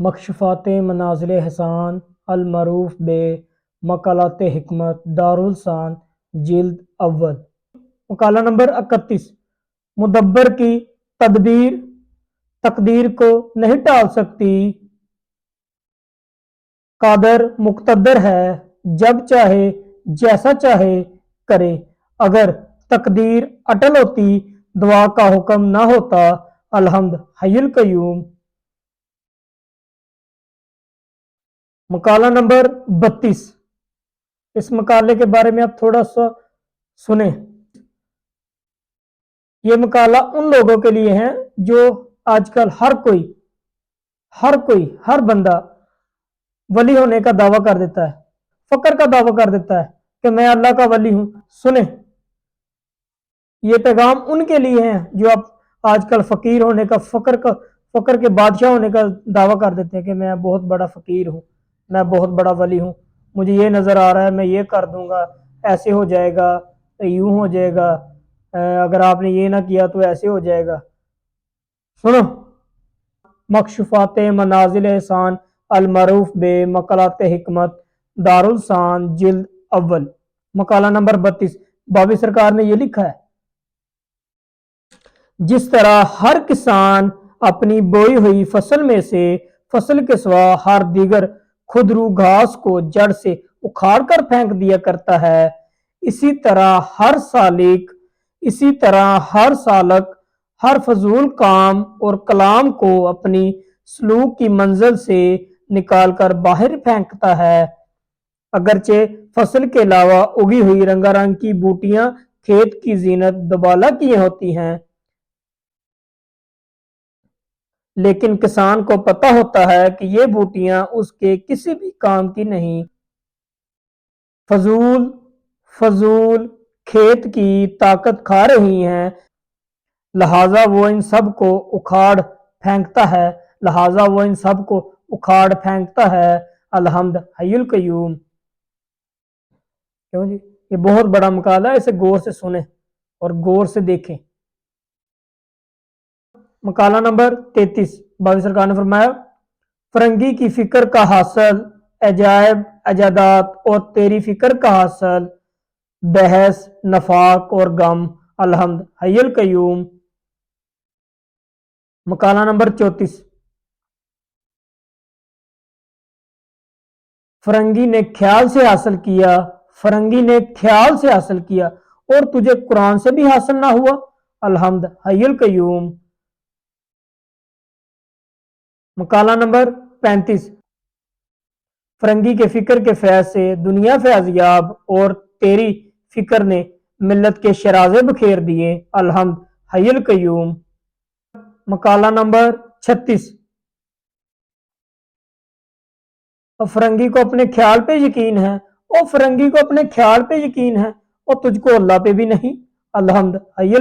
مکشوفات منازل احسان المعروف بے مقالات حکمت دارالسان جلد اول۔ مقالہ نمبر 31۔ مدبر کی تدبیر تقدیر کو نہیں ٹال سکتی، قادر مقتدر ہے، جب چاہے جیسا چاہے کرے۔ اگر تقدیر اٹل ہوتی دعا کا حکم نہ ہوتا، الحمد حی القیوم۔ مقالہ نمبر 32۔ اس مقالے کے بارے میں آپ تھوڑا سا سنیں۔ یہ مقالہ ان لوگوں کے لیے ہے جو آج کل ہر بندہ ولی ہونے کا دعویٰ کر دیتا ہے، فقر کا دعویٰ کر دیتا ہے کہ میں اللہ کا ولی ہوں۔ سنیں، یہ پیغام ان کے لیے ہیں جو آج کل فقیر ہونے کا فقر کے بادشاہ ہونے کا دعویٰ کر دیتے ہیں کہ میں بہت بڑا فقیر ہوں، میں بہت بڑا ولی ہوں، مجھے یہ نظر آ رہا ہے میں یہ کر دوں گا، ایسے ہو جائے گا، یوں ہو جائے گا، اگر آپ نے یہ نہ کیا تو ایسے ہو جائے گا۔ سنو، مکشوفات منازل احسان المعروف بے مقالات حکمت دارالسان جلد اول۔ مقالہ نمبر 32۔ بابی سرکار نے یہ لکھا ہے، جس طرح ہر کسان اپنی بوئی ہوئی فصل میں سے فصل کے سوا ہر دیگر خودرو گھاس کو جڑ سے اکھاڑ کر پھینک دیا کرتا ہے، اسی طرح ہر سالک ہر فضول کام اور کلام کو اپنی سلوک کی منزل سے نکال کر باہر پھینکتا ہے۔ اگرچہ فصل کے علاوہ اگی ہوئی رنگا رنگ کی بوٹیاں کھیت کی زینت دوبالا کیے ہوتی ہیں، لیکن کسان کو پتہ ہوتا ہے کہ یہ بوٹیاں اس کے کسی بھی کام کی نہیں، فضول کھیت کی طاقت کھا رہی ہیں، لہٰذا وہ ان سب کو اکھاڑ پھینکتا ہے۔ الحمد حی القیوم۔ کیوں جی؟ یہ بہت بڑا مقالہ ہے، اسے غور سے سنیں اور غور سے دیکھیں۔ مقالہ نمبر 33۔ بابی سرکار نے فرمایا، فرنگی کی فکر کا حاصل عجائب ایجادات اور تیری فکر کا حاصل بحث نفاق اور غم۔ الحمد حی القیوم۔ مقالہ نمبر 34۔ فرنگی نے خیال سے حاصل کیا اور تجھے قرآن سے بھی حاصل نہ ہوا۔ الحمد حی القیوم۔ مقالہ نمبر 35۔ فرنگی کے فکر کے فیض سے دنیا فیض یاب اور تیری فکر نے ملت کے شرازے بکھیر دیے۔ الحمد حی القیوم۔ مقالہ نمبر 36۔ فرنگی کو اپنے خیال پہ یقین ہے اور تجھ کو اللہ پہ بھی نہیں۔ الحمد حی